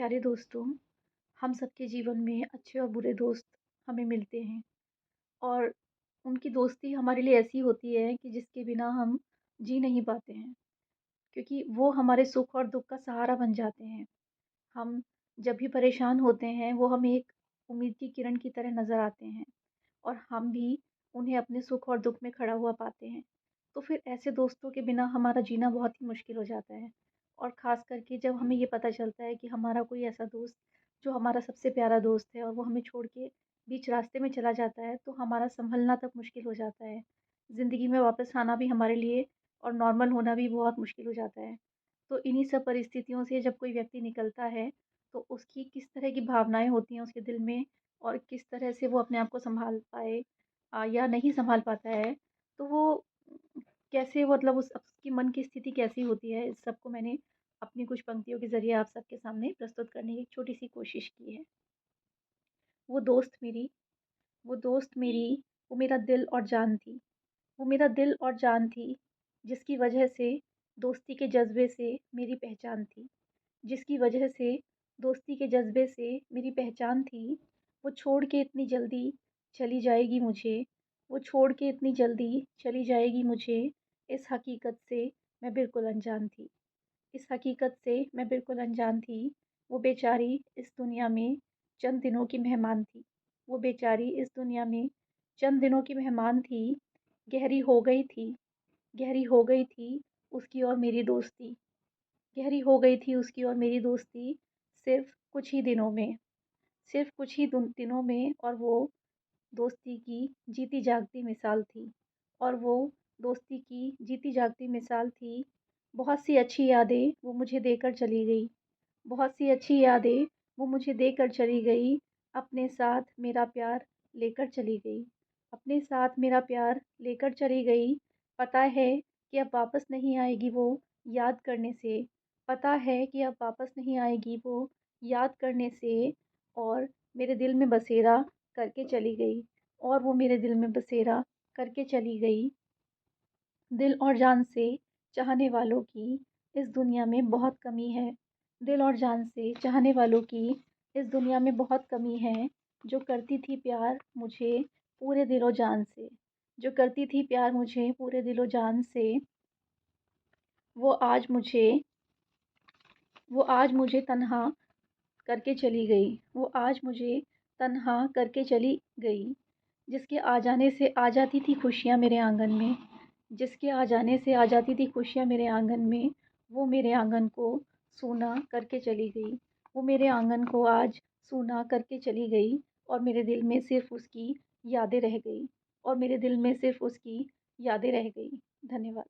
प्यारे दोस्तों, हम सबके जीवन में अच्छे और बुरे दोस्त हमें मिलते हैं और उनकी दोस्ती हमारे लिए ऐसी होती है कि जिसके बिना हम जी नहीं पाते हैं, क्योंकि वो हमारे सुख और दुख का सहारा बन जाते हैं। हम जब भी परेशान होते हैं, वो हमें एक उम्मीद की किरण की तरह नज़र आते हैं और हम भी उन्हें अपने सुख और दुख में खड़ा हुआ पाते हैं। तो फिर ऐसे दोस्तों के बिना हमारा जीना बहुत ही मुश्किल हो जाता है और ख़ास करके जब हमें ये पता चलता है कि हमारा कोई ऐसा दोस्त जो हमारा सबसे प्यारा दोस्त है और वो हमें छोड़ के बीच रास्ते में चला जाता है, तो हमारा सँभलना तक मुश्किल हो जाता है। ज़िंदगी में वापस आना भी हमारे लिए और नॉर्मल होना भी बहुत मुश्किल हो जाता है। तो इन्हीं सब परिस्थितियों से जब कोई व्यक्ति निकलता है, तो उसकी किस तरह की भावनाएँ होती हैं उसके दिल में और किस तरह से वो अपने आप को सँभाल पाए या नहीं सँभाल पाता है, तो वो कैसे मतलब उस उसकी मन की स्थिति कैसी होती है, इस सब को मैंने अपनी कुछ पंक्तियों के ज़रिए आप सबके सामने प्रस्तुत करने की एक छोटी-सी कोशिश की है। वो दोस्त मेरी वो दोस्त मेरी, वो मेरा दिल और जान थी। वो मेरा दिल और जान थी, जिसकी वजह से दोस्ती के जज़्बे से मेरी पहचान थी। जिसकी वजह से दोस्ती के जज़्बे से मेरी पहचान थी, वो छोड़ के इतनी जल्दी चली जाएगी मुझे, वो छोड़ के इतनी जल्दी चली जाएगी मुझे, इस हकीकत से मैं बिल्कुल अनजान थी। इस हकीकत से मैं बिल्कुल अनजान थी। वो बेचारी इस दुनिया में चंद दिनों की मेहमान थी। वो बेचारी इस दुनिया में चंद दिनों की मेहमान थी। गहरी हो गई थी गहरी हो गई थी उसकी और मेरी दोस्ती। गहरी हो गई थी उसकी और मेरी दोस्ती सिर्फ़ कुछ ही दिनों में। सिर्फ़ कुछ ही दिनों में और वो दोस्ती की जीती जागती मिसाल थी और वो दोस्ती की जीती जागती मिसाल थी। बहुत सी अच्छी यादें वो मुझे देकर चली गई। बहुत सी अच्छी यादें वो मुझे देकर चली गई। अपने साथ मेरा प्यार लेकर चली गई। अपने साथ मेरा प्यार लेकर चली गई। पता है कि अब वापस नहीं आएगी वो याद करने से। पता है कि अब वापस नहीं आएगी वो याद करने से और मेरे दिल में बसेरा करके चली गई और वो मेरे दिल में बसेरा करके चली गई। दिल और जान से चाहने वालों की इस दुनिया में बहुत कमी है। दिल और जान से चाहने वालों की इस दुनिया में बहुत कमी है, जो करती थी प्यार मुझे पूरे दिलो जान से। जो करती थी प्यार मुझे पूरे दिलो जान से, वो आज मुझे वो आज मुझे तन्हा करके चली गई। वो आज मुझे तन्हा करके चली गई। जिसके आ जाने से आ जाती थी खुशियाँ मेरे आँगन में। जिसके आ जाने से आ जाती थी खुशियाँ मेरे आँगन में, वो मेरे आँगन को सूना करके चली गई। वो मेरे आँगन को आज सूना करके चली गई और मेरे दिल में सिर्फ़ उसकी यादें रह गई और मेरे दिल में सिर्फ़ उसकी यादें रह गई। धन्यवाद।